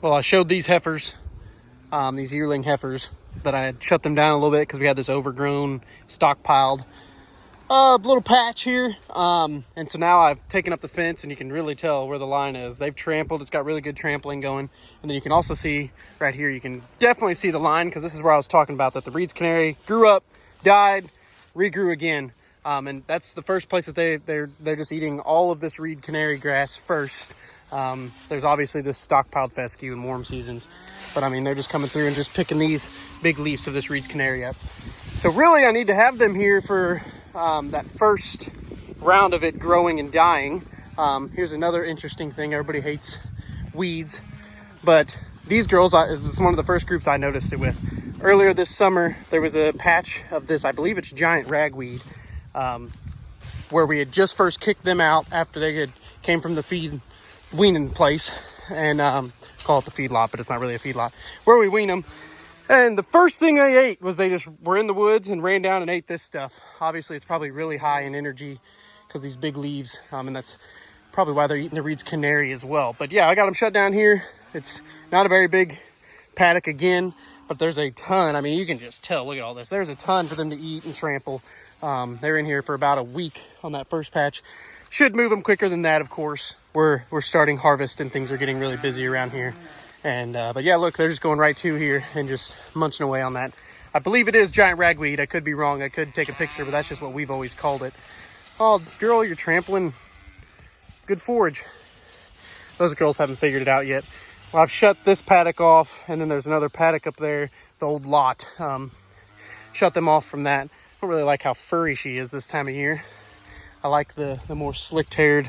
Well, I showed these heifers, these yearling heifers, that I had shut them down a little bit because we had this overgrown, stockpiled little patch here. And so now I've taken up the fence and you can really tell where the line is. They've trampled. It's got really good trampling going. And then you can also see right here, you can definitely see the line, because this is where I was talking about that the Reed's Canary grew up, died, regrew again. And that's the first place that they're just eating all of this Reed Canary grass first. There's obviously this stockpiled fescue in warm seasons, but I mean, they're just coming through and just picking these big leaves of this Reed Canary up. So really I need to have them here for that first round of it growing and dying. Here's another interesting thing. Everybody hates weeds, but these girls, it's one of the first groups I noticed it with. Earlier this summer, there was a patch of this, I believe it's giant ragweed, where we had just first kicked them out after they had came from the weaning place, and call it the feedlot, but it's not really a feedlot, where we wean them. And the first thing they ate was they just were in the woods and ran down and ate this stuff. Obviously, it's probably really high in energy because these big leaves, and that's probably why they're eating the Reed's Canary as well. But yeah, I got them shut down here. It's not a very big paddock again, but there's a ton. I mean, you can just tell, look at all this. There's a ton for them to eat and trample. They're in here for about a week on that first patch. Should move them quicker than that, of course. We're starting harvest and things are getting really busy around here. And but yeah, look, they're just going right to here and just munching away on that. I believe it is giant ragweed. I could be wrong. I could take a picture, but that's just what we've always called it. Oh, girl, you're trampling good forage. Those girls haven't figured it out yet. Well, I've shut this paddock off, and then there's another paddock up there, the old lot. Shut them off from that. I don't really like how furry she is this time of year. I like the more slicked-haired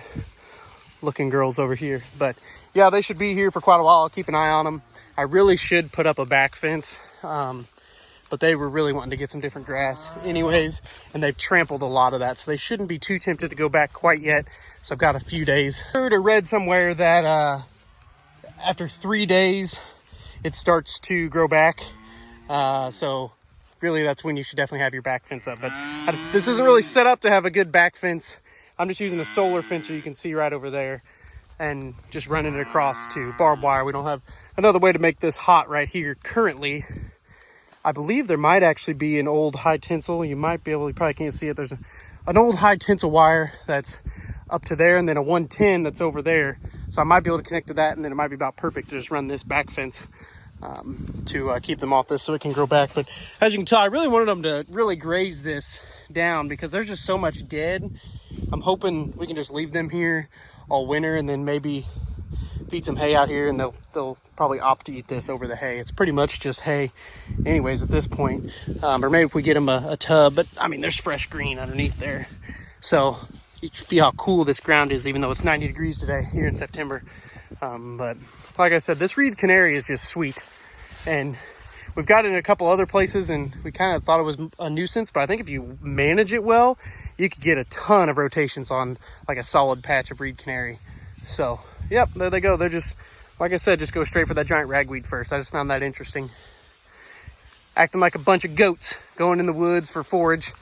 looking girls over here. But yeah, they should be here for quite a while. I'll keep an eye on them. I really should put up a back fence, but they were really wanting to get some different grass anyways, and they've trampled a lot of that, so they shouldn't be too tempted to go back quite yet. So I've got a few days. Heard or read somewhere that after 3 days it starts to grow back, so really that's when you should definitely have your back fence up. But this isn't really set up to have a good back fence. I'm just using a solar fencer, you can see right over there, and just running it across to barbed wire. We don't have another way to make this hot right here currently. I believe there might actually be an old high tensile. You might be able, you probably can't see it. There's an old high tensile wire that's up to there, and then a 110 that's over there. So I might be able to connect to that, and then it might be about perfect to just run this back fence to keep them off this so it can grow back. But as you can tell, I really wanted them to really graze this down because there's just so much dead. I'm hoping we can just leave them here all winter and then maybe feed some hay out here, and they'll probably opt to eat this over the hay. It's pretty much just hay anyways at this point. Or maybe if we get them a tub, but I mean, there's fresh green underneath there. So you can feel how cool this ground is, even though it's 90 degrees today here in September. But like I said, this Reed Canary is just sweet. And we've got it in a couple other places, and we kind of thought it was a nuisance, but I think if you manage it well, you could get a ton of rotations on like a solid patch of Reed Canary. So, yep, there they go. They're just, like I said, just go straight for that giant ragweed first. I just found that interesting. Acting like a bunch of goats going in the woods for forage.